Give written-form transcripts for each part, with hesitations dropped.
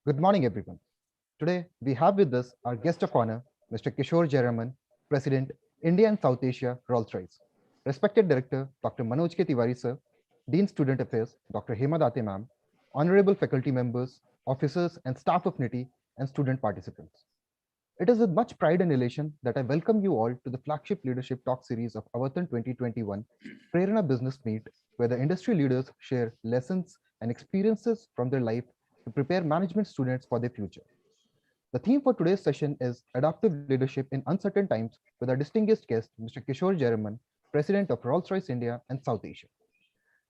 Good morning, everyone. Today, we have with us our guest of honor, Mr. Kishore Jayaraman, President, India and South Asia, Rolls-Royce. Respected Director, Dr. Manoj K. Tiwari, Sir, Dean Student Affairs, Dr. Hema Date, Ma'am, Honorable Faculty Members, Officers and Staff of NITIE, and student participants. It is with much pride and elation that I welcome you all to the flagship leadership talk series of Avathan 2021 Prerana Business Meet, where the industry leaders share lessons and experiences from their life to prepare management students for their future. The theme for today's session is Adaptive Leadership in Uncertain Times with our distinguished guest, Mr. Kishore Jayaraman, President of Rolls-Royce India and South Asia.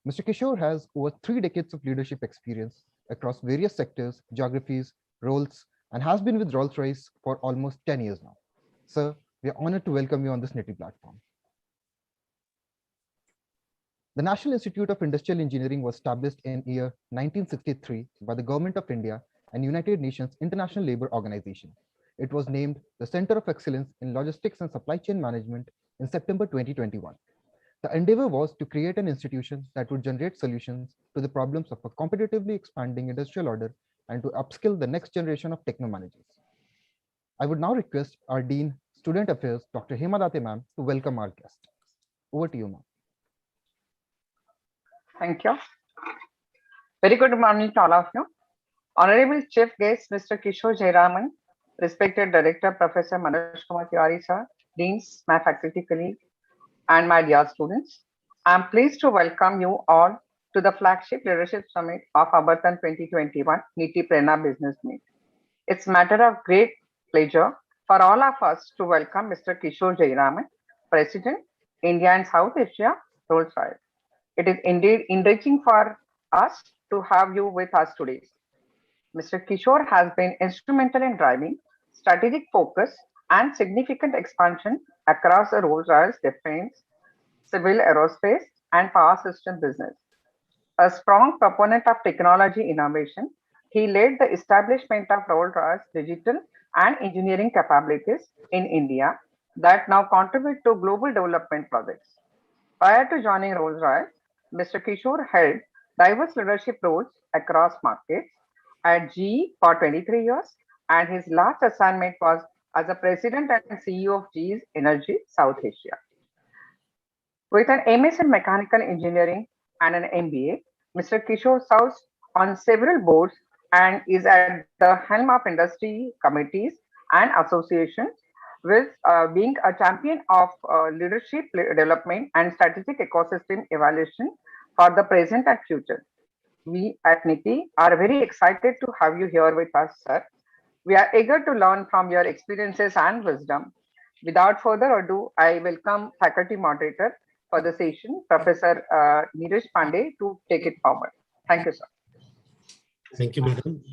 Mr. Kishore has over 3 decades of leadership experience across various sectors, geographies, roles, and has been with Rolls-Royce for almost 10 years now. Sir, we are honored to welcome you on this NITIE platform. The National Institute of Industrial Engineering was established in year 1963 by the Government of India and United Nations International Labour Organization. It was named the Center of Excellence in Logistics and Supply Chain Management in September 2021. The endeavor was to create an institution that would generate solutions to the problems of a competitively expanding industrial order and to upskill the next generation of techno managers. I would now request our Dean, Student Affairs, Dr. Hema Date, ma'am, to welcome our guest. Over to you, ma'am. Thank you. Very good morning to all of you. Honorable Chief Guest, Mr. Kishore Jayaraman, respected Director, Professor Manoj Kumar Tiwari, sir, Deans, my faculty colleague, and my dear students. I am pleased to welcome you all to the flagship leadership summit of Avathan 2021 NITIE Prerana Business Meet. It's a matter of great pleasure for all of us to welcome Mr. Kishore Jayaraman, President, India and South Asia, Rolls-Royce. It is indeed enriching for us to have you with us today. Mr. Kishore has been instrumental in driving strategic focus and significant expansion across the Rolls-Royce Defence, civil aerospace, and power system business. A strong proponent of technology innovation, he led the establishment of Rolls-Royce digital and engineering capabilities in India that now contribute to global development projects. Prior to joining Rolls-Royce, Mr. Kishore held diverse leadership roles across markets at GE for 23 years, and his last assignment was as the President and CEO of GE's Energy South Asia. With an MS in Mechanical Engineering and an MBA, Mr. Kishore serves on several boards and is at the helm of industry committees and associations, with being a champion of leadership development and strategic ecosystem evaluation for the present and future. We at NITIE are very excited to have you here with us, sir. We are eager to learn from your experiences and wisdom. Without further ado, I welcome faculty moderator for the session, Professor Neeraj Pandey, to take it forward. Thank you, sir. Thank you, madam.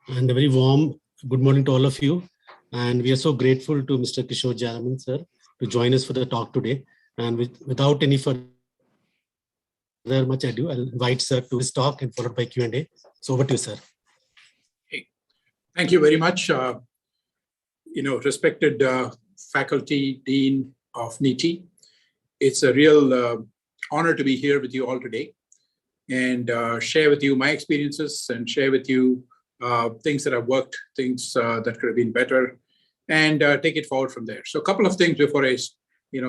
And a very warm good morning to all of you. And we are so grateful to Mr. Kishore Jayaraman, sir, to join us for the talk today. And without any further much ado, I'll invite sir to his talk and followed by Q&A. So over to you, sir. Hey, thank you very much. Respected faculty, Dean of NITIE, it's a real honor to be here with you all today and share with you my experiences and share with you things that have worked, things that could have been better, and take it forward from there. So a couple of things before I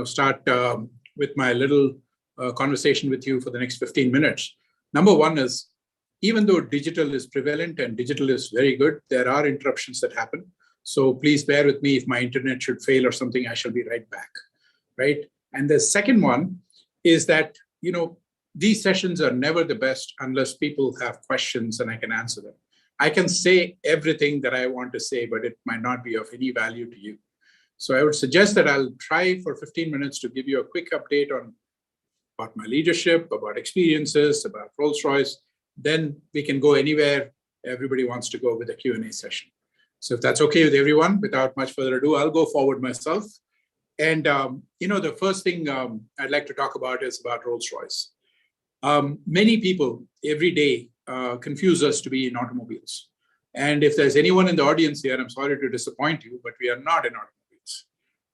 start with my little conversation with you for the next 15 minutes. Number one is, even though digital is prevalent and digital is very good, there are interruptions that happen. So please bear with me if my internet should fail or something, I shall be right back, right? And the second one is that, these sessions are never the best unless people have questions and I can answer them. I can say everything that I want to say, but it might not be of any value to you. So I would suggest that I'll try for 15 minutes to give you a quick update about my leadership, about experiences, about Rolls-Royce. Then we can go anywhere everybody wants to go with a Q&A session. So if that's okay with everyone, without much further ado, I'll go forward myself. And, the first thing I'd like to talk about is about Rolls-Royce. Many people every day confuse us to be in automobiles. And if there's anyone in the audience here, I'm sorry to disappoint you, but we are not in automobiles.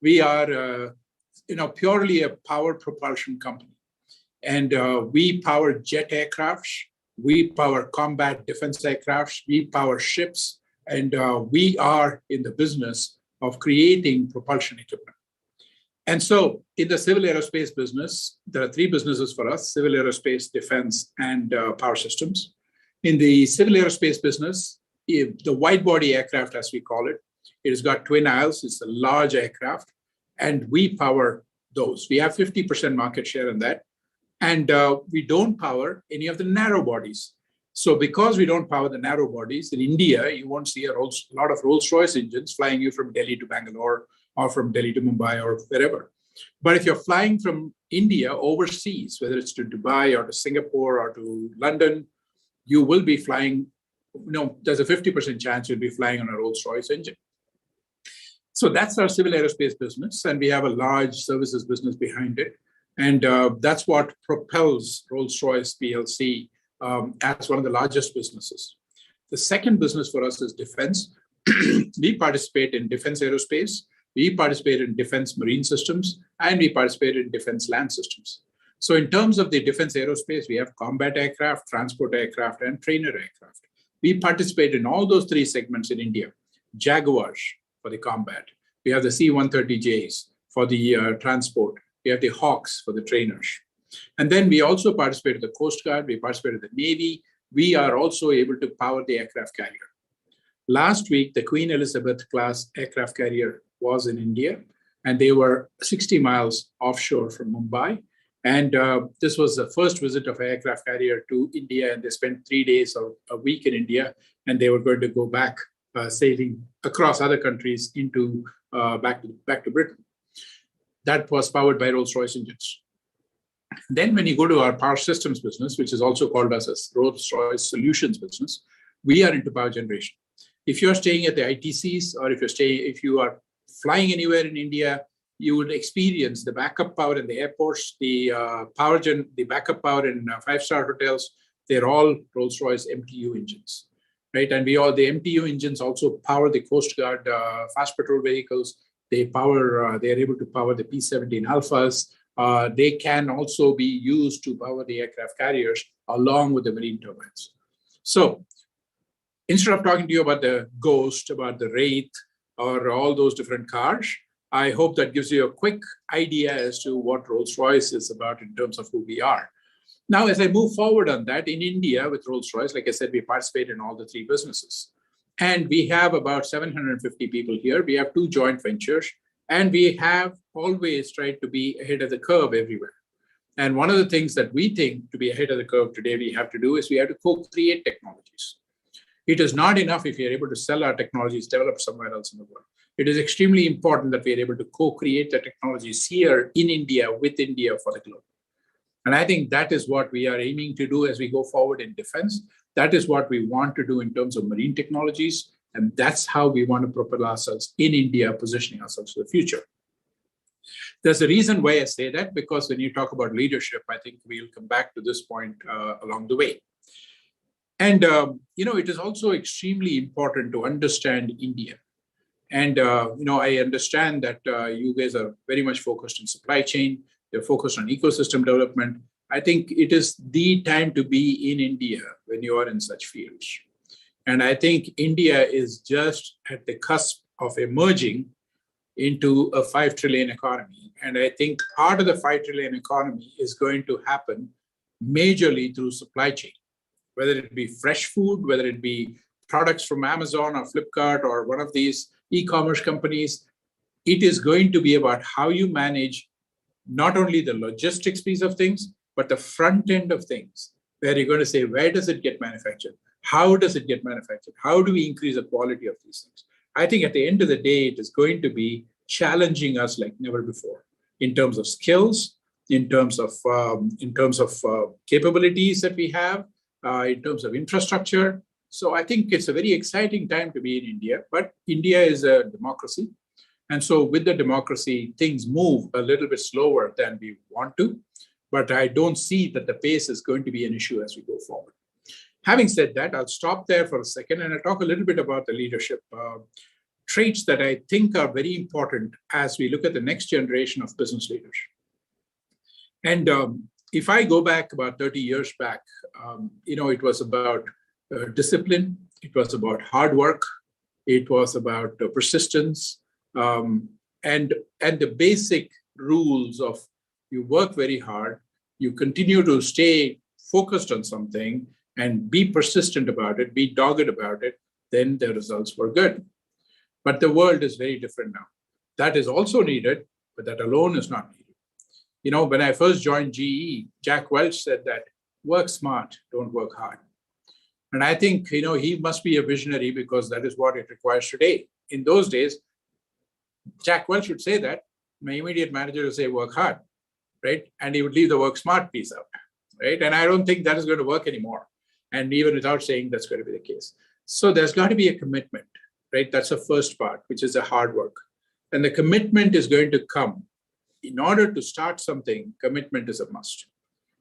We are, purely a power propulsion company. And we power jet aircrafts, we power combat defense aircrafts, we power ships, And we are in the business of creating propulsion equipment. And so in the civil aerospace business, there are three businesses for us: civil aerospace, defense, and power systems. In the civil aerospace business, the wide body aircraft, as we call it, it has got twin aisles. It's a large aircraft, and we power those. We have 50% market share in that. And we don't power any of the narrow bodies. So because we don't power the narrow bodies, in India, you won't see a lot of Rolls-Royce engines flying you from Delhi to Bangalore or from Delhi to Mumbai or wherever. But if you're flying from India overseas, whether it's to Dubai or to Singapore or to London, you will be flying, there's a 50% chance you'll be flying on a Rolls-Royce engine. So that's our civil aerospace business, and we have a large services business behind it. And that's what propels Rolls-Royce PLC as one of the largest businesses. The second business for us is defense. We participate in defense aerospace, we participate in defense marine systems, and we participate in defense land systems. So in terms of the defense aerospace, we have combat aircraft, transport aircraft, and trainer aircraft. We participate in all those three segments in India. Jaguars for the combat. We have the C-130Js for the transport. We have the Hawks for the trainers. And then we also participate in the Coast Guard. We participate in the Navy. We are also able to power the aircraft carrier. Last week, the Queen Elizabeth class aircraft carrier was in India, and they were 60 miles offshore from Mumbai. And this was the first visit of an aircraft carrier to India, and they spent 3 days or a week in India, and they were going to go back sailing across other countries into back to Britain. That was powered by Rolls-Royce engines. Then when you go to our power systems business, which is also called as a Rolls-Royce solutions business, we are into power generation. If you're staying at the ITCs, or if you are flying anywhere in India, you would experience the backup power in the airports, the backup power in five-star hotels. They're all Rolls-Royce MTU engines, right? And the MTU engines also power the Coast Guard fast patrol vehicles. They are able to power the P-17 Alphas. They can also be used to power the aircraft carriers along with the marine turbines. So instead of talking to you about the Ghost, about the Wraith, or all those different cars, I hope that gives you a quick idea as to what Rolls-Royce is about in terms of who we are. Now, as I move forward on that, in India with Rolls-Royce, like I said, we participate in all the three businesses. And we have about 750 people here. We have 2 joint ventures, and we have always tried to be ahead of the curve everywhere. And one of the things that we think to be ahead of the curve today we have to do is we have to co-create technologies. It is not enough if you're able to sell our technologies developed somewhere else in the world. It is extremely important that we are able to co-create the technologies here in India, with India, for the globe. And I think that is what we are aiming to do as we go forward in defense. That is what we want to do in terms of marine technologies. And that's how we want to propel ourselves in India, positioning ourselves for the future. There's a reason why I say that, because when you talk about leadership, I think we'll come back to this point along the way. And, it is also extremely important to understand India. And, I understand that you guys are very much focused on supply chain. You're focused on ecosystem development. I think it is the time to be in India when you are in such fields. And I think India is just at the cusp of emerging into a 5 trillion economy. And I think part of the 5 trillion economy is going to happen majorly through supply chain, whether it be fresh food, whether it be products from Amazon or Flipkart or one of these e-commerce companies. It is going to be about how you manage not only the logistics piece of things, but the front end of things, where you're going to say, where does it get manufactured? How does it get manufactured? How do we increase the quality of these things? I think at the end of the day, it is going to be challenging us like never before in terms of skills, in terms of capabilities that we have, in terms of infrastructure. So I think it's a very exciting time to be in India, but India is a democracy. And so with the democracy, things move a little bit slower than we want to, but I don't see that the pace is going to be an issue as we go forward. Having said that, I'll stop there for a second and I'll talk a little bit about the leadership traits that I think are very important as we look at the next generation of business leaders. And if I go back about 30 years back, it was about discipline, it was about hard work, It was about persistence, and the basic rules of you work very hard, you continue to stay focused on something and be persistent about it, be dogged about it, then the results were good. But the world is very different now. That is also needed, but that alone is not needed. You know, when I first joined GE, Jack Welch said that work smart, don't work hard. And I think, you know, he must be a visionary because that is what it requires today. In those days, Jack Welch would say that. My immediate manager would say, work hard, right? And he would leave the work smart piece out, right? And I don't think that is going to work anymore. And even without saying that's going to be the case. So there's got to be a commitment, right? That's the first part, which is the hard work. And the commitment is going to come. In order to start something, commitment is a must.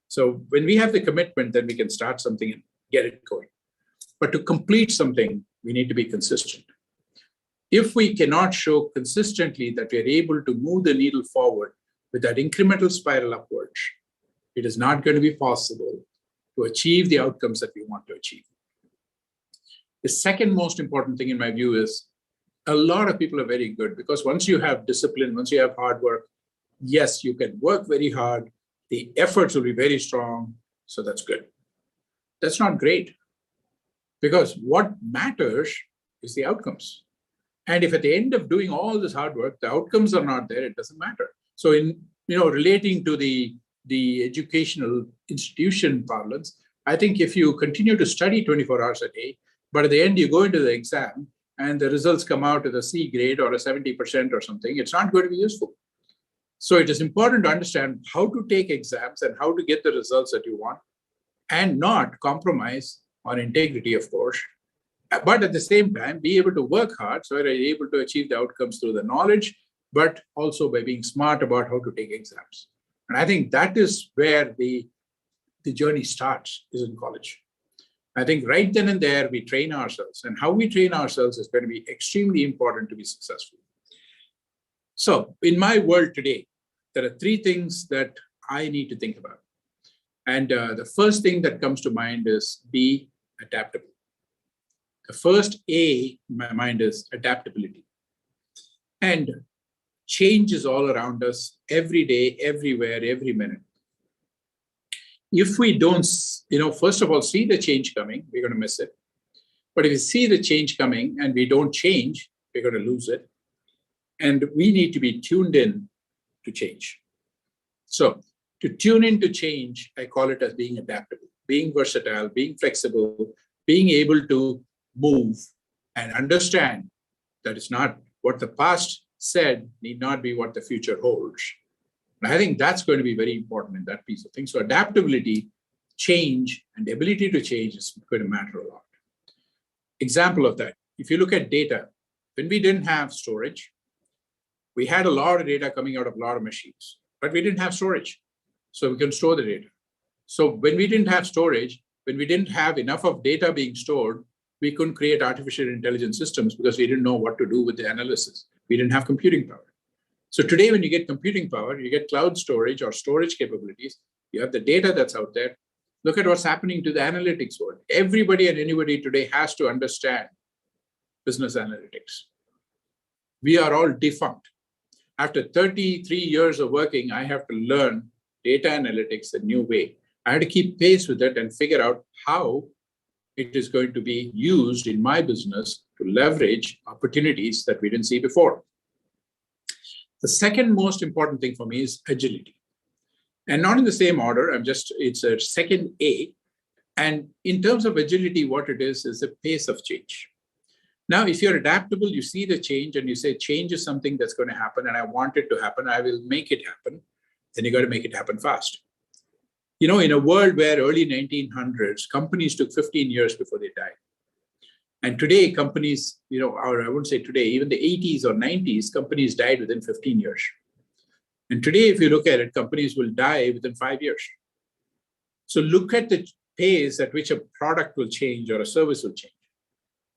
So when we have the commitment, then we can start something and get it going. But to complete something, we need to be consistent. If we cannot show consistently that we are able to move the needle forward with that incremental spiral upwards, it is not going to be possible to achieve the outcomes that we want to achieve. The second most important thing in my view is a lot of people are very good because once you have discipline, once you have hard work, yes, you can work very hard. The efforts will be very strong. So that's good. That's not great because what matters is the outcomes. And if at the end of doing all this hard work, the outcomes are not there, it doesn't matter. So in, you know, relating to the educational institution parlance, I think if you continue to study 24 hours a day, but at the end you go into the exam and the results come out as a C grade or a 70% or something, it's not going to be useful. So it is important to understand how to take exams and how to get the results that you want and not compromise on integrity, of course, but at the same time, be able to work hard so that you're able to achieve the outcomes through the knowledge, but also by being smart about how to take exams. And I think that is where the journey starts, is in college. I think right then and there, we train ourselves. And how we train ourselves is going to be extremely important to be successful. So in my world today, there are three things that I need to think about. And the first thing that comes to mind is be adaptable. The first A in my mind is adaptability. And change is all around us every day, everywhere, every minute. If we don't, you know, first of all, see the change coming, we're going to miss it. But if we see the change coming and we don't change, we're going to lose it. And we need to be tuned in to change. So to tune into change, I call it as being adaptable, being versatile, being flexible, being able to move and understand that it's not what the past said need not be what the future holds. And I think that's going to be very important in that piece of things. So adaptability, change, and the ability to change is going to matter a lot. Example of that, if you look at data, when we didn't have storage, we had a lot of data coming out of a lot of machines, but we didn't have storage. So we can store the data. So when we didn't have storage, when we didn't have enough of data being stored, we couldn't create artificial intelligence systems because we didn't know what to do with the analysis. We didn't have computing power. So today, when you get computing power, you get cloud storage or storage capabilities. You have the data that's out there. Look at what's happening to the analytics world. Everybody and anybody today has to understand business analytics. We are all defunct. After 33 years of working, I have to learn data analytics a new way. I had to keep pace with it and figure out how it is going to be used in my business to leverage opportunities that we didn't see before. The second most important thing for me is agility. And not in the same order, it's a second A. And in terms of agility, what it is the pace of change. Now, if you're adaptable, you see the change and you say, change is something that's going to happen and I want it to happen, I will make it happen. Then you got to make it happen fast. You know, in a world where early 1900s, companies took 15 years before they died. And today, companies, you know, or I wouldn't say today, even the 80s or 90s, companies died within 15 years. And today, if you look at it, companies will die within 5 years. So look at the pace at which a product will change or a service will change.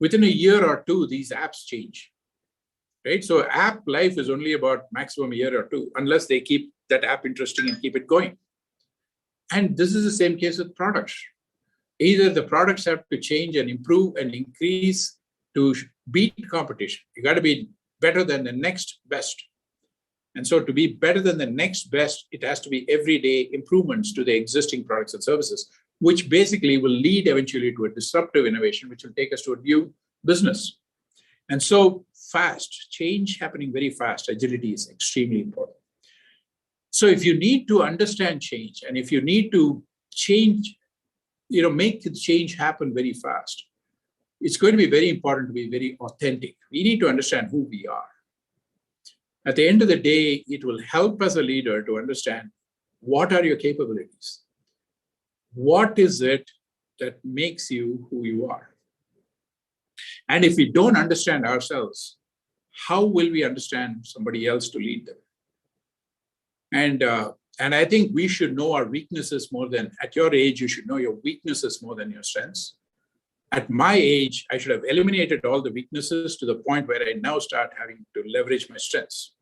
Within a year or two, these apps change, right? So app life is only about maximum a year or two, unless they keep that app interesting and keep it going. And this is the same case with products. Either the products have to change and improve and increase to beat competition. You got to be better than the next best. And so to be better than the next best, it has to be everyday improvements to the existing products and services, which basically will lead eventually to a disruptive innovation, which will take us to a new business. And so fast, change happening very fast, agility is extremely important. So if you need to understand change, and if you need to change, make the change happen very fast, it's going to be very important to be very authentic. We need to understand who we are. At the end of the day, it will help as a leader to understand what are your capabilities? What is it that makes you who you are? And if we don't understand ourselves, how will we understand somebody else to lead them? And I think we should know our weaknesses more than, at your age, you should know your weaknesses more than your strengths. At my age, I should have eliminated all the weaknesses to the point where I now start having to leverage my strengths,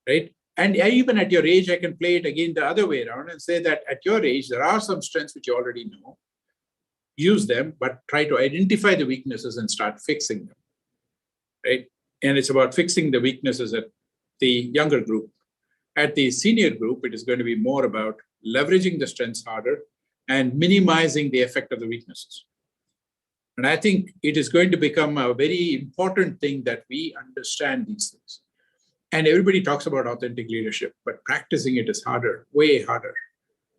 right? And even at your age, I can play it again the other way around and say that at your age, there are some strengths which you already know. Use them, but try to identify the weaknesses and start fixing them, right? And it's about fixing the weaknesses at the younger group. At the senior group, it is going to be more about leveraging the strengths harder and minimizing the effect of the weaknesses. And I think it is going to become a very important thing that we understand these things. And everybody talks about authentic leadership, but practicing it is harder, way harder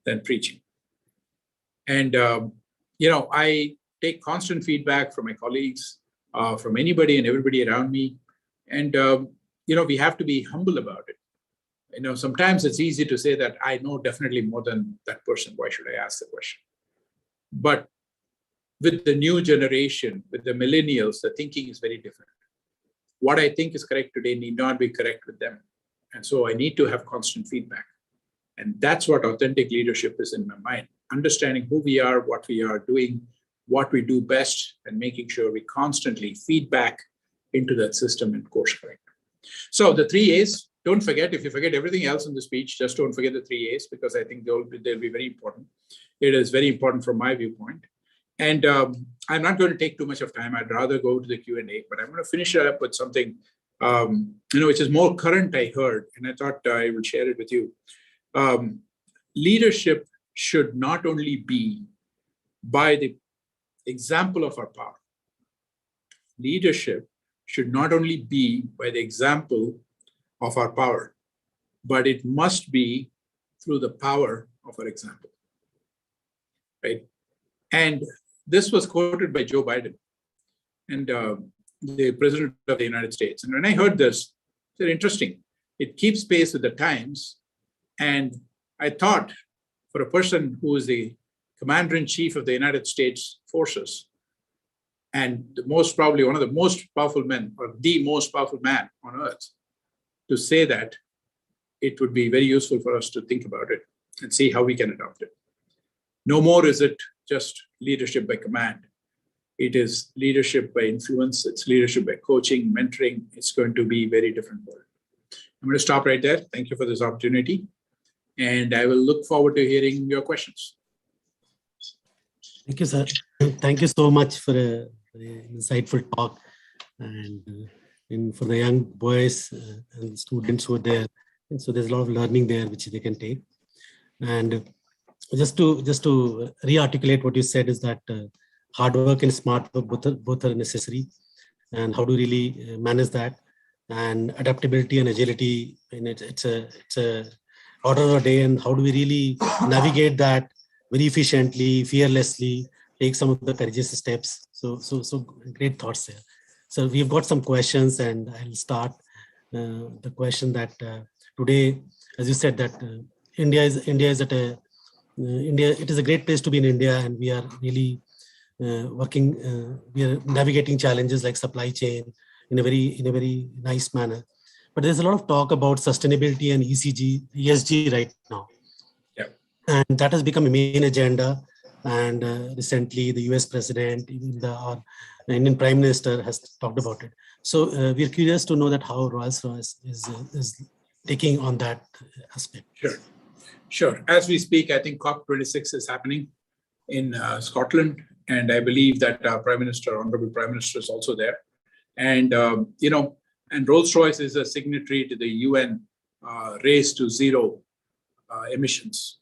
than preaching. And, I take constant feedback from my colleagues, from anybody and everybody around me. And, we have to be humble about it. Sometimes it's easy to say that I know definitely more than that person. Why should I ask the question? But with the new generation, with the millennials, the thinking is very different. What I think is correct today need not be correct with them. And so I need to have constant feedback. And that's what authentic leadership is in my mind. Understanding who we are, what we are doing, what we do best, and making sure we constantly feed back into that system and course correct. So the 3 A's, don't forget, if you forget everything else in the speech, just don't forget the 3 A's, because I think they'll be very important. It is very important from my viewpoint. And I'm not going to take too much of time. I'd rather go to the Q&A, but I'm going to finish it up with something, which is more current, I heard, and I thought I would share it with you. Leadership should not only be by the example of our power. Leadership should not only be by the example of our power, but it must be through the power of our example, right? And this was quoted by Joe Biden, and the president of the United States. And when I heard this, it's interesting. It keeps pace with the times. And I thought, for a person who is the commander-in-chief of the United States forces, and most probably one of the most powerful men, or the most powerful man on earth, to say that, it would be very useful for us to think about it and see how we can adopt it. No more is it just leadership by command. It is leadership by influence. It's leadership by coaching, mentoring. It's going to be a very different world. I'm going to stop right there. Thank you for this opportunity. And I will look forward to hearing your questions. Thank you, sir. Thank you so much for an insightful talk, and for the young boys and students who are there. And so there's a lot of learning there which they can take. And just to re-articulate what you said is that hard work and smart work both are necessary. And how do we really manage that? And adaptability and agility, and it's a order of the day. And how do we really navigate that very efficiently, fearlessly, take some of the courageous steps? So great thoughts there. So we've got some questions, and I'll start the question that today, as you said, that India is at a it is a great place to be in India, and we are really we are navigating challenges like supply chain in a very nice manner. But there's a lot of talk about sustainability and ESG right now. Yeah. And that has become a main agenda. And recently, the US president, even our Indian Prime Minister has talked about it. So we're curious to know that how Rolls-Royce is taking on that aspect. Sure. As we speak, I think COP26 is happening in Scotland, and I believe that our Honorable Prime Minister is also there. And, and Rolls-Royce is a signatory to the UN race to zero emissions,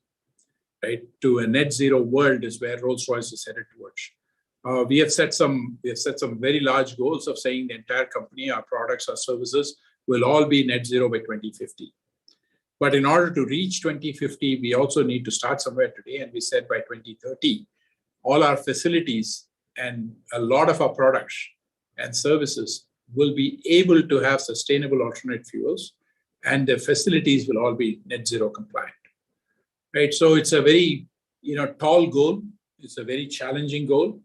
right? To a net zero world is where Rolls-Royce is headed towards. We have set some very large goals of saying the entire company, our products, our services will all be net zero by 2050. But in order to reach 2050, we also need to start somewhere today. And we said by 2030, all our facilities and a lot of our products and services will be able to have sustainable alternate fuels, and the facilities will all be net zero compliant. Right? So it's a very tall goal. It's a very challenging goal.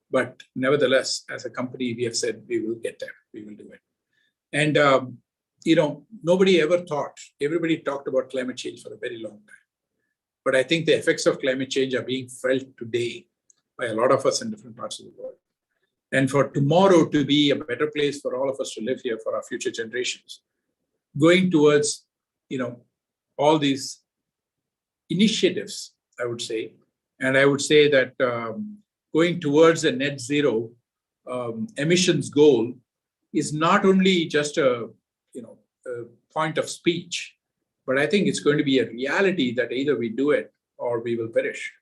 But nevertheless, as a company, we have said we will get there. We will do it. And nobody ever thought, everybody talked about climate change for a very long time. But I think the effects of climate change are being felt today by a lot of us in different parts of the world. And for tomorrow to be a better place for all of us to live here for our future generations, going towards, all these initiatives, I would say. And I would say that going towards a net zero emissions goal is not only just a point of speech, but I think it's going to be a reality that either we do it or we will perish,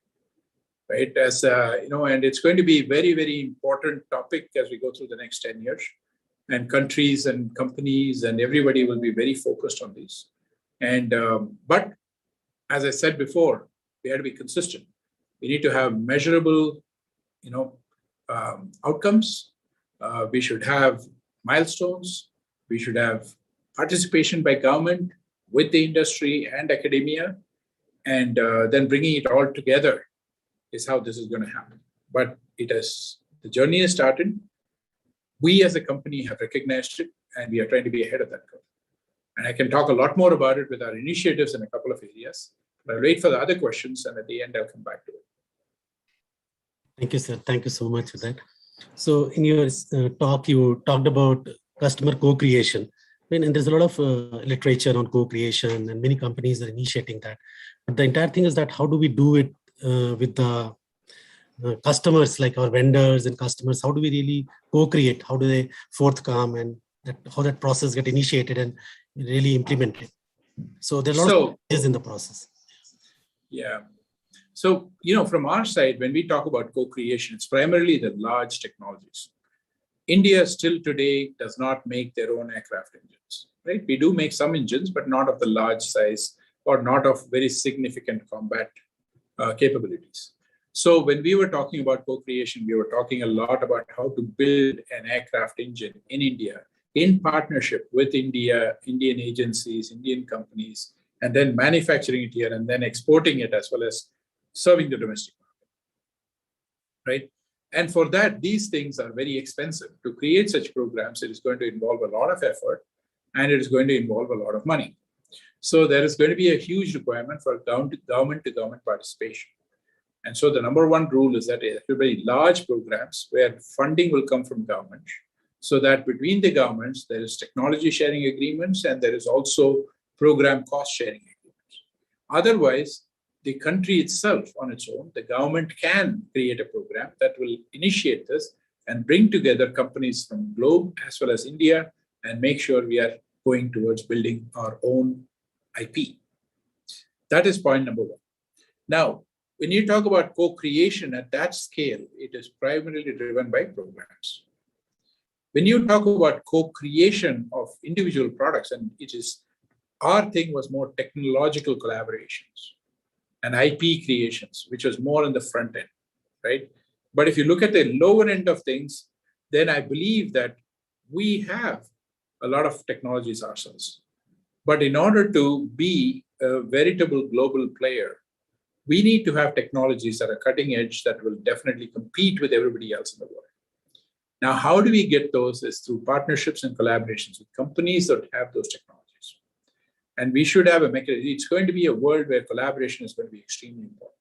right? And it's going to be a very, very important topic as we go through the next 10 years. And countries and companies and everybody will be very focused on these. And but as I said before, we have to be consistent. We need to have measurable, outcomes. We should have milestones. We should have participation by government with the industry and academia, and then bringing it all together is how this is going to happen. But the journey has started. We as a company have recognized it, and we are trying to be ahead of that curve. And I can talk a lot more about it with our initiatives in a couple of areas. But I'll wait for the other questions, and at the end, I'll come back to it. Thank you, sir. Thank you so much for that. So in your talk, you talked about customer co-creation. And there's a lot of literature on co-creation, and many companies are initiating that. But the entire thing is that how do we do it with the customers, like our vendors and customers? How do we really co-create? How do they forthcome, and how that process get initiated and really implemented? So there are a lot of changes in the process. Yeah. So, from our side, when we talk about co-creation, it's primarily the large technologies. India still today does not make their own aircraft engines, right? We do make some engines, but not of the large size or not of very significant combat capabilities. So when we were talking about co-creation, we were talking a lot about how to build an aircraft engine in India in partnership with Indian agencies, Indian companies, and then manufacturing it here and then exporting it as well as serving the domestic market, right? And for that, these things are very expensive. To create such programs, it is going to involve a lot of effort, and it is going to involve a lot of money. So there is going to be a huge requirement for government-to-government participation. And so the number one rule is that there will be large programs where funding will come from government, so that between the governments, there is technology sharing agreements, and there is also program cost sharing agreements. Otherwise, the country itself on its own, the government can create a program that will initiate this and bring together companies from globe as well as India and make sure we are going towards building our own IP. That is point number one. Now, when you talk about co-creation at that scale, it is primarily driven by programs. When you talk about co-creation of individual products, and our thing was more technological collaborations and IP creations, which was more on the front end, right? But if you look at the lower end of things, then I believe that we have a lot of technologies ourselves. But in order to be a veritable global player, we need to have technologies that are cutting edge that will definitely compete with everybody else in the world. Now, how do we get those? Is through partnerships and collaborations with companies that have those technologies. And we should have a mechanism. It's going to be a world where collaboration is going to be extremely important,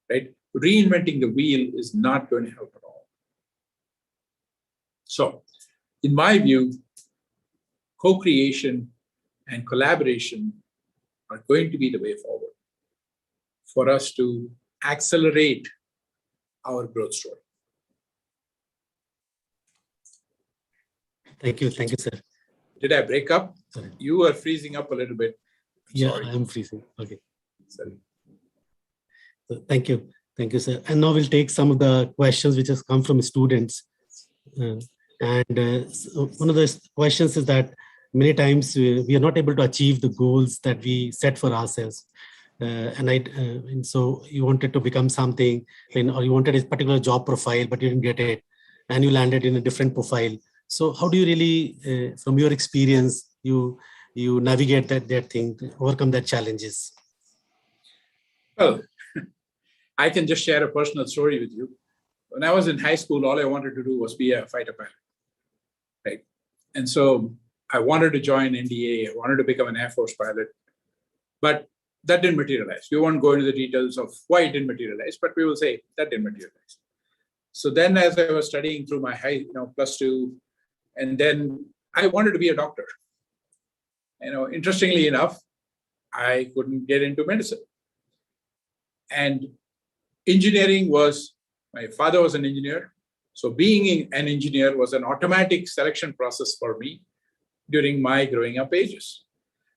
right? Reinventing the wheel is not going to help at all. So, in my view, co-creation and collaboration are going to be the way forward for us to accelerate our growth story. Thank you, sir. Did I break up? Sorry. You are freezing up a little bit. Yeah, Sorry. I'm freezing. Okay. Sorry. So thank you, sir. And now we'll take some of the questions which has come from students. So one of the questions is that many times we are not able to achieve the goals that we set for ourselves. And so you wanted to become something, or you wanted a particular job profile, but you didn't get it, and you landed in a different profile. So how do you really, from your experience, you navigate that thing, overcome that challenges? Well, I can just share a personal story with you. When I was in high school, all I wanted to do was be a fighter pilot, right? And so I wanted to join NDA. I wanted to become an Air Force pilot, but that didn't materialize. We won't go into the details of why it didn't materialize, but we will say that didn't materialize. So then, as I was studying through my +2, and then I wanted to be a doctor. Interestingly enough, I couldn't get into medicine. And engineering my father was an engineer. So being an engineer was an automatic selection process for me during my growing up ages.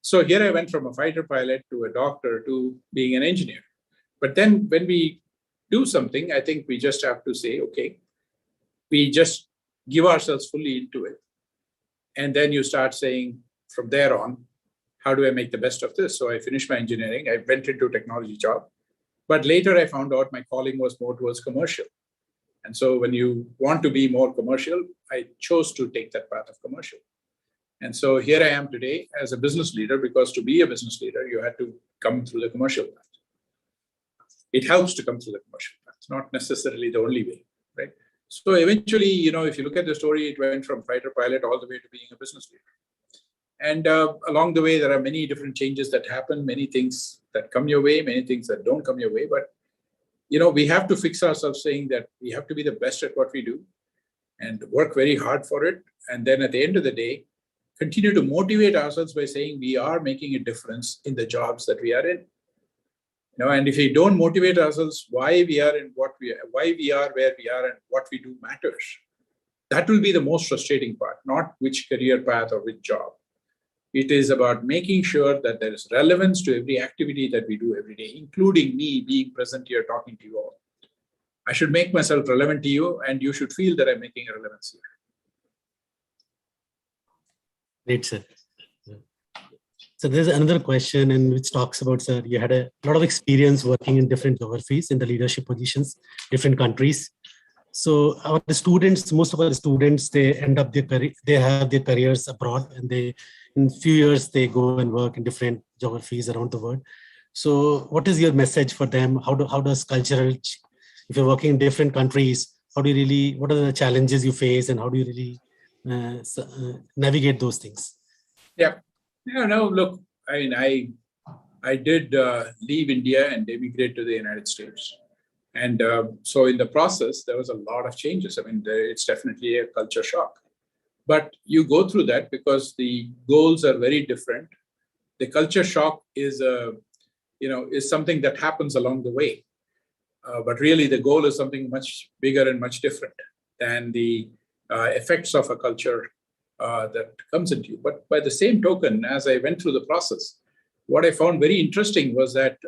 So here I went from a fighter pilot to a doctor to being an engineer. But then when we do something, I think we just have to say, okay, we just give ourselves fully into it. And then you start saying from there on, how do I make the best of this? So I finished my engineering. I went into a technology job. But later I found out my calling was more towards commercial. And so when you want to be more commercial, I chose to take that path of commercial. And so here I am today as a business leader, because to be a business leader, you had to come through the commercial path. It helps to come through the commercial path, not necessarily the only way, right? So eventually, if you look at the story, it went from fighter pilot all the way to being a business leader. And along the way, there are many different changes that happen, many things that come your way, many things that don't come your way. But, we have to fix ourselves saying that we have to be the best at what we do and work very hard for it. And then at the end of the day, continue to motivate ourselves by saying we are making a difference in the jobs that we are in. And if we don't motivate ourselves why we are where we are and what we do matters, that will be the most frustrating part, not which career path or which job. It is about making sure that there is relevance to every activity that we do every day, including me being present here talking to you all. I should make myself relevant to you, and you should feel that I'm making a relevance here. Great, sir. So there's another question in which talks about, sir, you had a lot of experience working in different geographies, in the leadership positions, different countries. So most of our students, they end up they have their careers abroad, and in few years, they go and work in different geographies around the world. So what is your message for them? How does cultural, if you're working in different countries, what are the challenges you face, and how do you really navigate those things? Yeah. Look, I did leave India and emigrate to the United States. And so in the process, there was a lot of changes. It's definitely a culture shock. But you go through that because the goals are very different. The culture shock is something that happens along the way. But really, the goal is something much bigger and much different than the effects of a culture that comes into you. But by the same token, as I went through the process, what I found very interesting was that,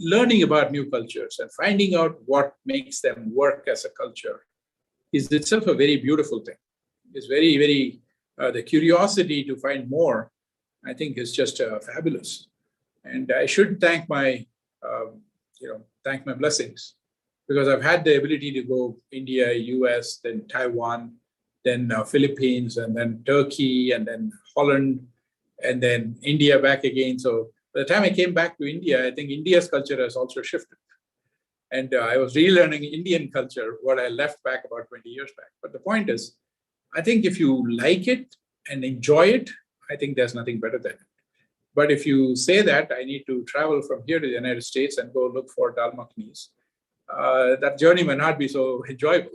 learning about new cultures and finding out what makes them work as a culture is itself a very beautiful thing. It's very, very, the curiosity to find more, I think, is just fabulous. And I should thank my blessings, because I've had the ability to go India, US, then Taiwan, then Philippines, and then Turkey, and then Holland, and then India back again. So by the time I came back to India, I think India's culture has also shifted. And I was relearning Indian culture, what I left back about 20 years back. But the point is, I think if you like it and enjoy it, I think there's nothing better than it. But if you say that I need to travel from here to the United States and go look for dal makhnis, that journey may not be so enjoyable,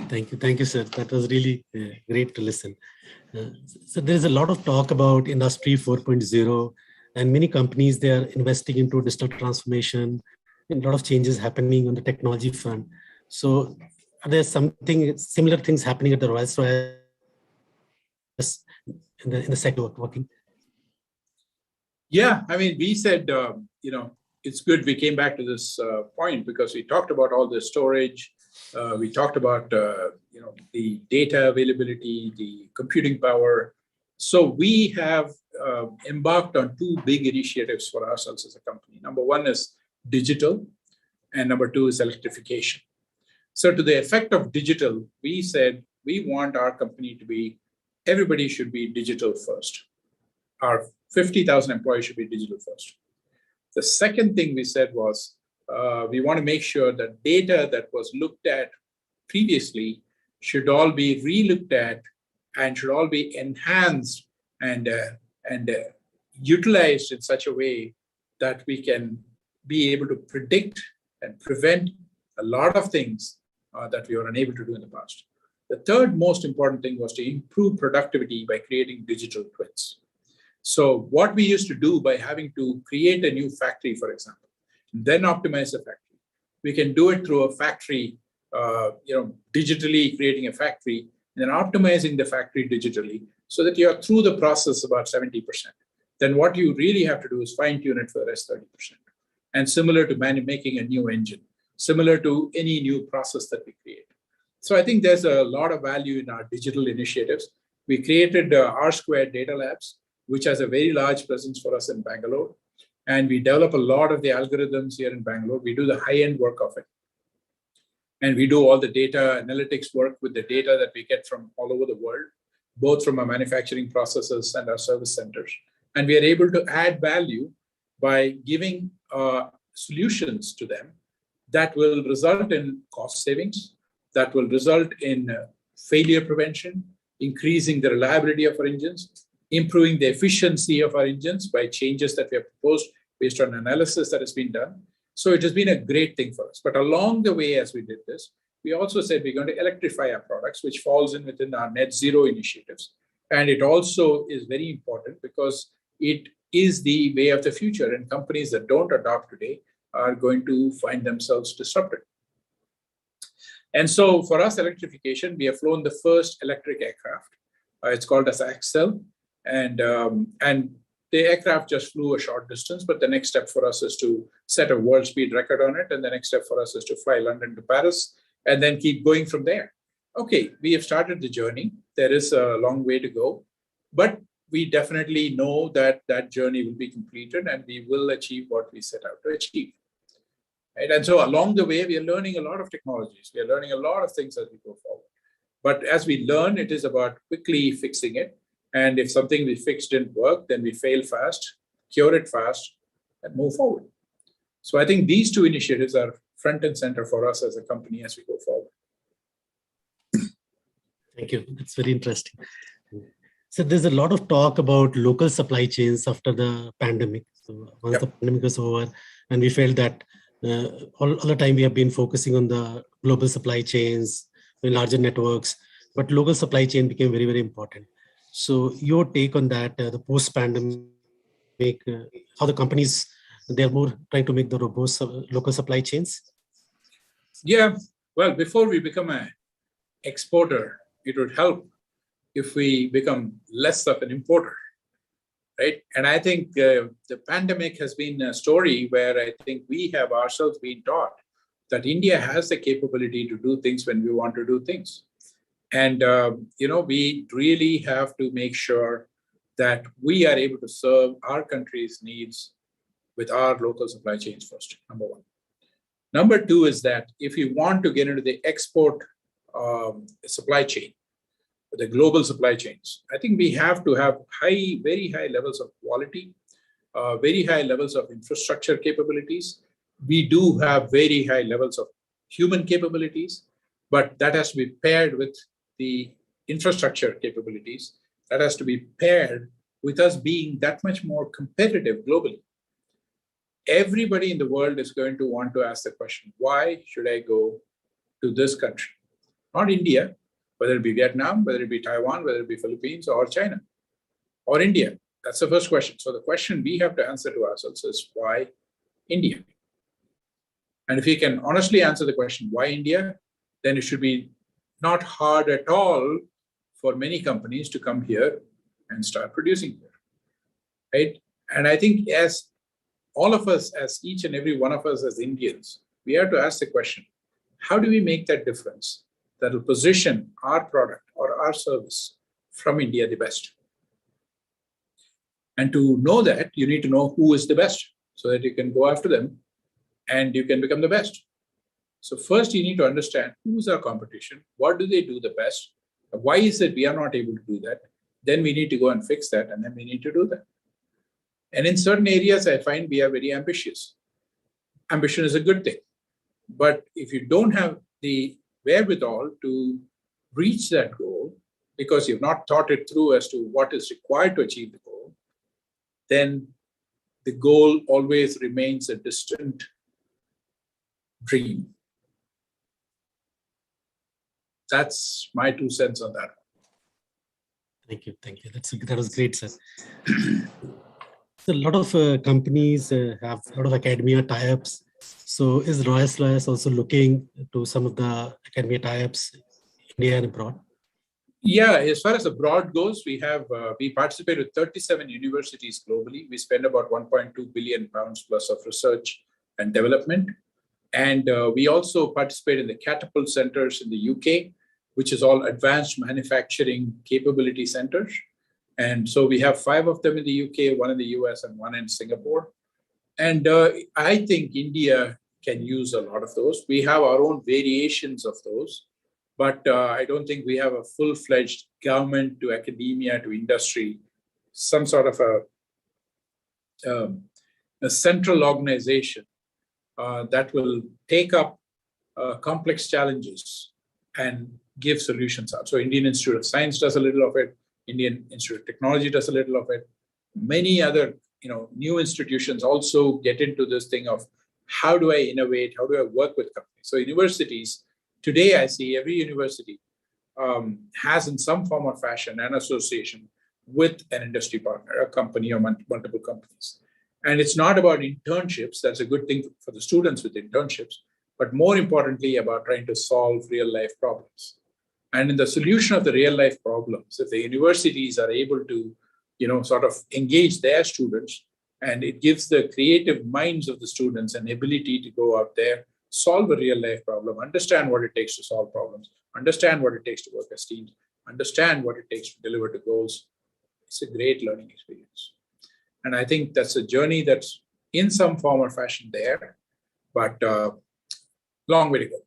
Thank you, sir. That was really great to listen. So there's a lot of talk about Industry 4.0, and many companies, they are investing into digital transformation, a lot of changes happening on the technology front. So are there something similar things happening at the Rolls-Royce in the sector working? Yeah, I mean, we said, it's good we came back to this point because we talked about all the storage. We talked about, the data availability, the computing power. So we have embarked on two big initiatives for ourselves as a company. Number one is digital, and number two is electrification. So to the effect of digital, we said we want our company to be, everybody should be digital first. Our 50,000 employees should be digital first. The second thing we said was we want to make sure that data that was looked at previously should all be re-looked at and should all be enhanced and utilized in such a way that we can be able to predict and prevent a lot of things that we were unable to do in the past. The third most important thing was to improve productivity by creating digital twins. So what we used to do by having to create a new factory, for example, then optimize the factory, we can do it through a factory, digitally creating a factory and then optimizing the factory digitally so that you're through the process about 70%. Then what you really have to do is fine tune it for the rest 30%. And similar to making a new engine, similar to any new process that we create. So I think there's a lot of value in our digital initiatives. We created R-Squared Data Labs, which has a very large presence for us in Bangalore. And we develop a lot of the algorithms here in Bangalore. We do the high-end work of it. And we do all the data analytics work with the data that we get from all over the world, both from our manufacturing processes and our service centers. And we are able to add value by giving solutions to them that will result in cost savings, that will result in failure prevention, increasing the reliability of our engines, improving the efficiency of our engines by changes that we have proposed based on analysis that has been done. So it has been a great thing for us. But along the way, as we did this, we also said we're going to electrify our products, which falls in within our net zero initiatives. And it also is very important because it is the way of the future. And companies that don't adopt today are going to find themselves disrupted. And so for us, electrification, we have flown the first electric aircraft. It's called as Axel. And the aircraft just flew a short distance, but the next step for us is to set a world speed record on it. And the next step for us is to fly London to Paris and then keep going from there. Okay, we have started the journey. There is a long way to go, but we definitely know that that journey will be completed and we will achieve what we set out to achieve. Right? And so along the way, we are learning a lot of technologies. We are learning a lot of things as we go forward. But as we learn, it is about quickly fixing it. And if something we fixed didn't work, then we fail fast, cure it fast, and move forward. So I think these two initiatives are front and center for us as a company as we go forward. Thank you. That's very interesting. So there's a lot of talk about local supply chains after the pandemic. So once the pandemic was over, and we felt that all the time we have been focusing on the global supply chains, the larger networks, but local supply chain became very, very important. So your take on that, the post-pandemic, how the companies, they're more trying to make the robust local supply chains? Yeah, well, before we become an exporter, it would help if we become less of an importer, right? And I think the pandemic has been a story where I think we have ourselves been taught that India has the capability to do things when we want to do things. And, we really have to make sure that we are able to serve our country's needs with our local supply chains first, number one. Number two is that if you want to get into the export supply chain, the global supply chains, I think we have to have very high levels of quality, very high levels of infrastructure capabilities. We do have very high levels of human capabilities, but that has to be paired with the infrastructure capabilities. That has to be paired with us being that much more competitive globally. Everybody in the world is going to want to ask the question, why should I go to this country? Not India, whether it be Vietnam, whether it be Taiwan, whether it be Philippines or China or India. That's the first question. So the question we have to answer to ourselves is why India? And if you can honestly answer the question, why India, then it should be not hard at all for many companies to come here and start producing here, right? And I think as all of us, as each and every one of us as Indians, we have to ask the question, how do we make that difference that will position our product or our service from India the best? And to know that, you need to know who is the best so that you can go after them and you can become the best. So first, you need to understand who is our competition, what do they do the best, why is it we are not able to do that? Then we need to go and fix that, and then we need to do that. And in certain areas, I find we are very ambitious. Ambition is a good thing. But if you don't have the wherewithal to reach that goal, because you've not thought it through as to what is required to achieve the goal, then the goal always remains a distant dream. That's my 2 cents on that. Thank you. Thank you. That was great, sir. So a lot of companies have a lot of academia tie-ups. So is Rolls-Royce also looking to some of the academia tie-ups, India and abroad? Yeah, as far as abroad goes, we participate with 37 universities globally. We spend about 1.2 billion pounds plus of research and development. And we also participate in the Catapult Centers in the UK, which is all advanced manufacturing capability centers. And so we have 5 of them in the UK, 1 in the US, and 1 in Singapore. And I think India can use a lot of those. We have our own variations of those, but I don't think we have a full-fledged government to academia to industry, some sort of a central organization that will take up complex challenges and give solutions out. So Indian Institute of Science does a little of it. Indian Institute of Technology does a little of it. Many other new institutions also get into this thing of how do I innovate? How do I work with companies? So universities, today I see every university has in some form or fashion an association with an industry partner, a company or multiple companies. And it's not about internships. That's a good thing for the students with internships, but more importantly about trying to solve real life problems. And in the solution of the real life problems, if the universities are able to, sort of engage their students, and it gives the creative minds of the students an ability to go out there, solve a real life problem, understand what it takes to solve problems, understand what it takes to work as teams, understand what it takes to deliver to goals. It's a great learning experience. And I think that's a journey that's in some form or fashion there, but long way to go.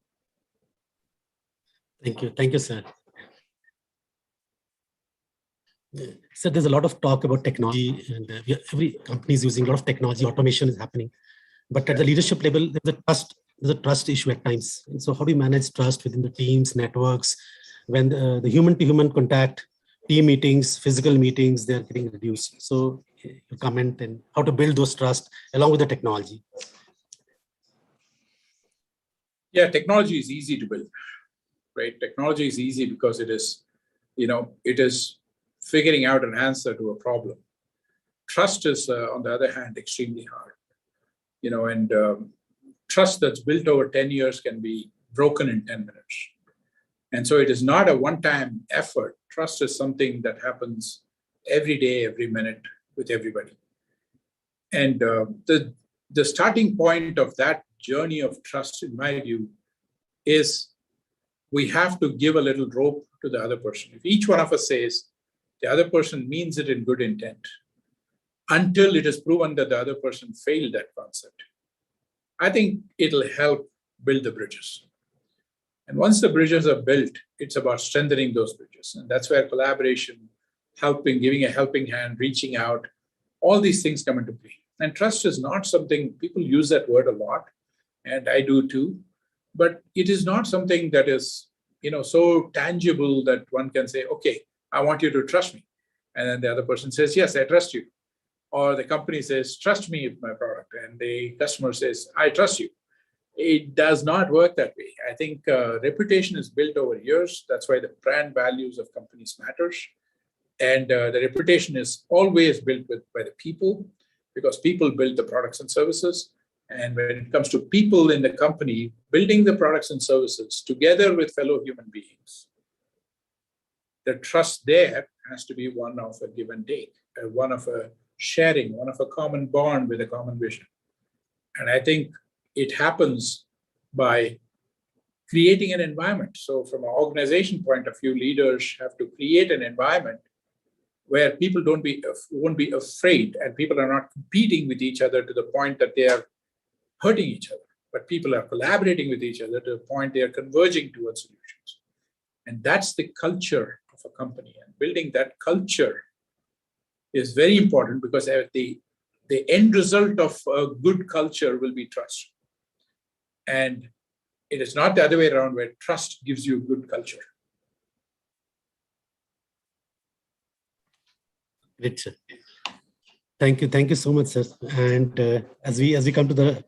Thank you. Thank you, sir. So there's a lot of talk about technology, and every company is using a lot of technology. Automation is happening, but at the leadership level, there's a trust issue at times. And so, how do you manage trust within the teams, networks, when the human-to-human contact, team meetings, physical meetings, they're getting reduced? So, your comment and how to build those trust along with the technology. Yeah, technology is easy to build, right? Technology is easy because it is figuring out an answer to a problem. Trust is, on the other hand, extremely hard. And trust that's built over 10 years can be broken in 10 minutes. And so it is not a one-time effort. Trust is something that happens every day, every minute with everybody. And the starting point of that journey of trust, in my view, is we have to give a little rope to the other person. If each one of us says the other person means it in good intent, until it is proven that the other person failed that concept, I think it'll help build the bridges. And once the bridges are built, it's about strengthening those bridges. And that's where collaboration, helping, giving a helping hand, reaching out, all these things come into play. And trust is not something, people use that word a lot, and I do too, but it is not something that is, so tangible that one can say, okay, I want you to trust me. And then the other person says, yes, I trust you. Or the company says, trust me with my product. And the customer says, I trust you. It does not work that way. I think reputation is built over years. That's why the brand values of companies matters. And the reputation is always built by the people, because people build the products and services. And when it comes to people in the company, building the products and services together with fellow human beings, the trust there has to be one of a give and take, one of a sharing, one of a common bond with a common vision. And I think it happens by creating an environment. So from an organization point of view, leaders have to create an environment where people won't be afraid, and people are not competing with each other to the point that they are hurting each other, but people are collaborating with each other to the point they are converging towards solutions. And that's the culture of a company. And building that culture is very important, because the end result of a good culture will be trust. And it is not the other way around, where trust gives you good culture. Great, sir. Thank you so much, sir. And as we come to the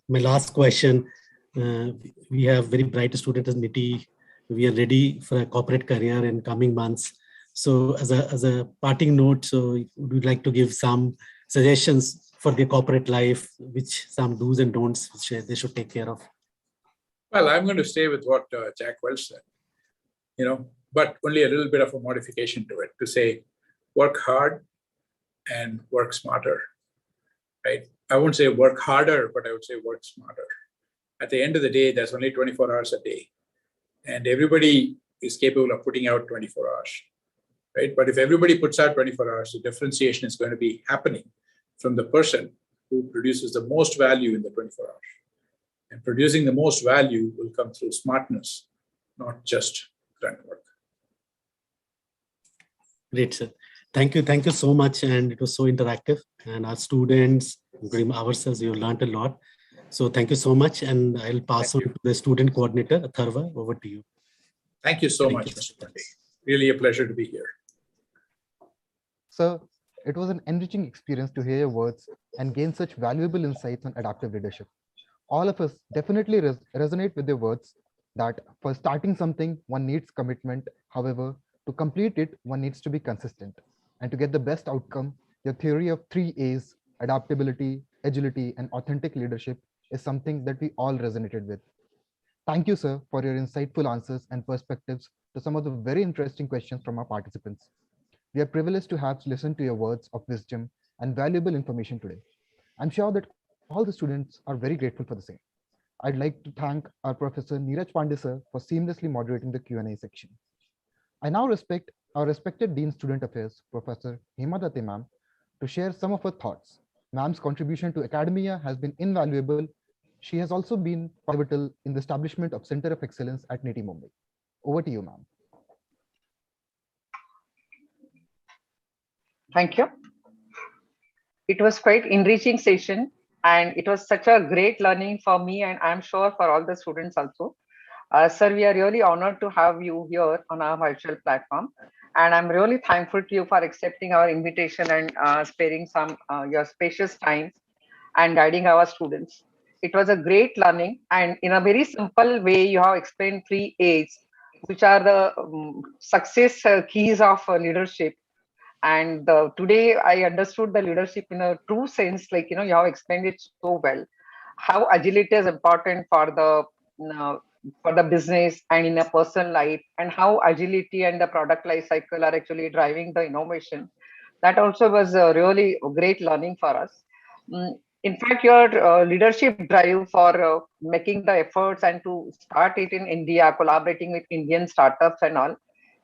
my last question, we have very bright students as NITIE. We are ready for a corporate career in coming months. So as a parting note, so would you like to give some suggestions for their corporate life, which some do's and don'ts which they should take care of? Well, I'm going to stay with what Jack Welch said, but only a little bit of a modification to it, to say, work hard and work smarter, right? I won't say work harder, but I would say work smarter. At the end of the day, there's only 24 hours a day, and everybody is capable of putting out 24 hours, right? But if everybody puts out 24 hours, the differentiation is going to be happening from the person who produces the most value in the 24 hours. And producing the most value will come through smartness, not just grunt work. Great, sir. Thank you so much. And it was so interactive. And our students, including ourselves, we have learned a lot. So thank you so much. And I'll pass on to the student coordinator, Atharva. Over to you. Thank you so much, Mr. Pandey. Really a pleasure to be here. Sir, it was an enriching experience to hear your words and gain such valuable insights on adaptive leadership. All of us definitely resonate with your words that for starting something, one needs commitment. However, to complete it, one needs to be consistent. And to get the best outcome, your theory of 3 A's, adaptability, agility, and authentic leadership, is something that we all resonated with. Thank you, sir, for your insightful answers and perspectives to some of the very interesting questions from our participants. We are privileged to have listened to your words of wisdom and valuable information today. I'm sure that all the students are very grateful for the same. I'd like to thank our Professor Neeraj Pandey sir for seamlessly moderating the Q&A section. I now respect our respected Dean Student Affairs, Professor Hema Datte ma'am, to share some of her thoughts. Ma'am's contribution to academia has been invaluable. She has also been pivotal in the establishment of Center of Excellence at NITIE Mumbai. Over to you, ma'am. Thank you. It was quite enriching session, and it was such a great learning for me, and I'm sure for all the students also. Sir, we are really honored to have you here on our virtual platform. And I'm really thankful to you for accepting our invitation and sparing some your spacious time and guiding our students. It was a great learning, and in a very simple way, you have explained 3 A's, which are the success keys of leadership. And today I understood the leadership in a true sense, like, you have explained it so well. How agility is important for the business and in a personal life, and how agility and the product life cycle are actually driving the innovation. That also was really a great learning for us. In fact, your leadership drive for making the efforts and to start it in India, collaborating with Indian startups and all,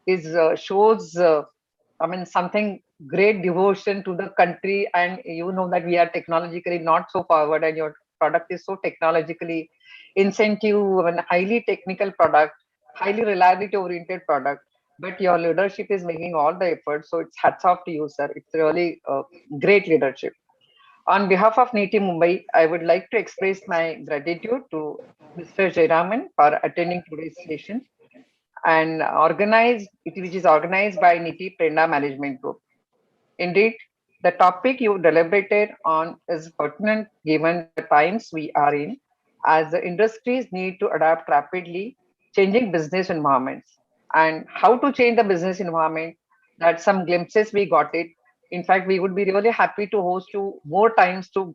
is shows something great devotion to the country. And you know that we are technologically not so forward, and your product is so technologically incentive and highly technical product, highly reliability oriented product. But your leadership is making all the efforts. So it's hats off to you, sir. It's really great leadership. On behalf of NITIE Mumbai, I would like to express my gratitude to Mr. Jayaraman for attending today's session and which is organized by NITIE Prerana Management Group. Indeed, the topic you deliberated on is pertinent given the times we are in, as the industries need to adapt rapidly, changing business environments. And how to change the business environment, that some glimpses we got it. In fact, we would be really happy to host you more times to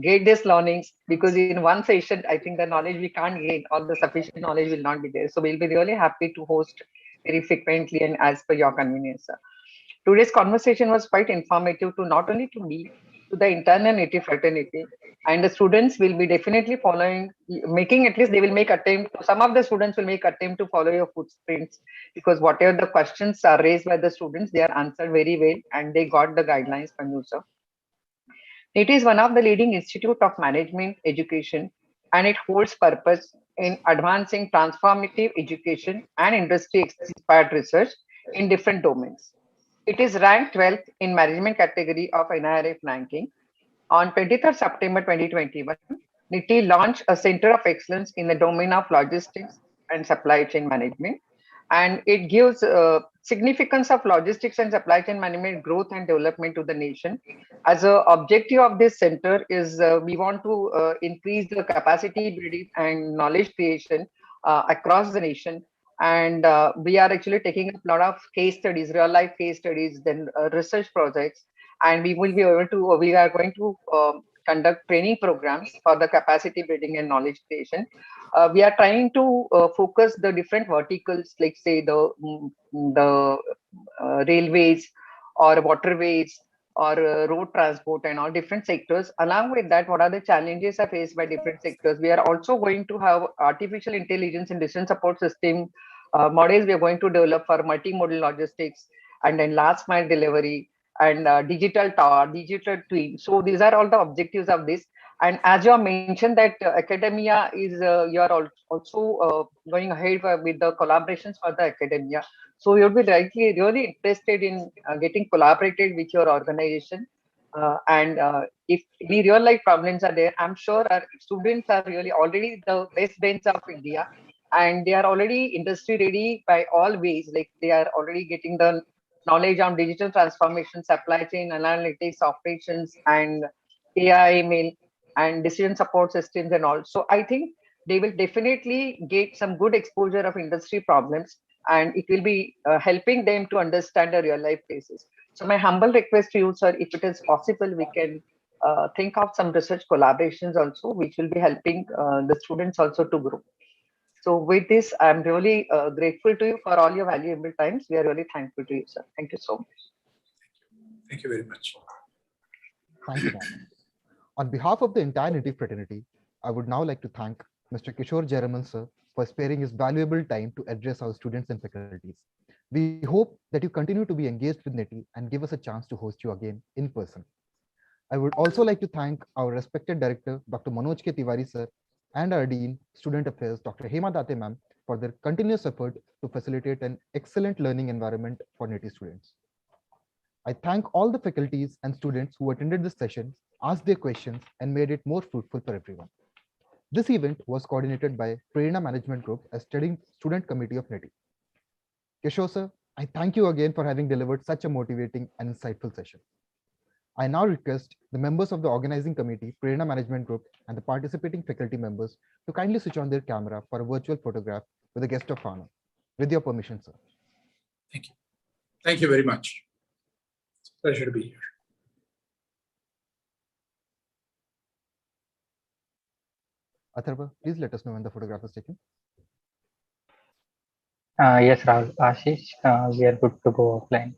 get these learnings, because in one session, I think the knowledge we can't gain, all the sufficient knowledge will not be there. So we'll be really happy to host very frequently and as per your convenience, sir. Today's conversation was quite informative to not only to me, to the entire NITIE fraternity, and the students will be definitely following, making at least they will make attempt. Some of the students will make attempt to follow your footprints, because whatever the questions are raised by the students, they are answered very well, and they got the guidelines from you, sir. It is one of the leading institute of management education, and it holds purpose in advancing transformative education and industry-inspired research in different domains. It is ranked 12th in management category of NIRF ranking. On 23rd September 2021, NITIE launched a Center of Excellence in the domain of logistics and supply chain management, and it gives significance of logistics and supply chain management growth and development to the nation. As a objective of this center is we want to increase the capacity building and knowledge creation across the nation, and we are actually taking a lot of case studies, real life case studies, then research projects, and we will be able to we are going to conduct training programs for the capacity building and knowledge creation. We are trying to focus the different verticals, like say the railways or waterways or road transport and all different sectors. Along with that, what are the challenges are faced by different sectors? We are also going to have artificial intelligence and decision support system models we are going to develop for multimodal logistics, and then last mile delivery, and digital tower, digital twin. So these are all the objectives of this. And as you have mentioned that academia is, you are also going ahead with the collaborations for the academia. So you'll be rightly really interested in getting collaborated with your organization. And if any real life problems are there, I'm sure our students are really already the best brains of India, and they are already industry ready by all ways. Like they are already getting the knowledge on digital transformation, supply chain analytics, operations, and AI, email, and decision support systems and all. So I think they will definitely get some good exposure of industry problems, and it will be helping them to understand the real life cases. So my humble request to you, sir, if it is possible, we can think of some research collaborations also, which will be helping the students also to grow. So with this, I'm really grateful to you for all your valuable times. We are really thankful to you, sir. Thank you so much. Thank you very much. Thank you, ma'am. On behalf of the entire NITIE fraternity, I would now like to thank Mr. Kishore Jayaraman, sir, for sparing his valuable time to address our students and faculties. We hope that you continue to be engaged with NITIE and give us a chance to host you again in person. I would also like to thank our respected director, Dr. Manoj K. Tiwari, sir, and our Dean, Student Affairs, Dr. Hema Date, ma'am, for their continuous effort to facilitate an excellent learning environment for NITIE students. I thank all the faculties and students who attended this session, asked their questions, and made it more fruitful for everyone. This event was coordinated by Prerana Management Group as student committee of NITIE. Kishore sir, I thank you again for having delivered such a motivating and insightful session. I now request the members of the organizing committee, Prerana Management Group, and the participating faculty members to kindly switch on their camera for a virtual photograph with a guest of honor. With your permission, sir. Thank you. Thank you very much. It's a pleasure to be here. Atharva, please let us know when the photograph is taken. Yes, Rahul, Ashish, we are good to go offline.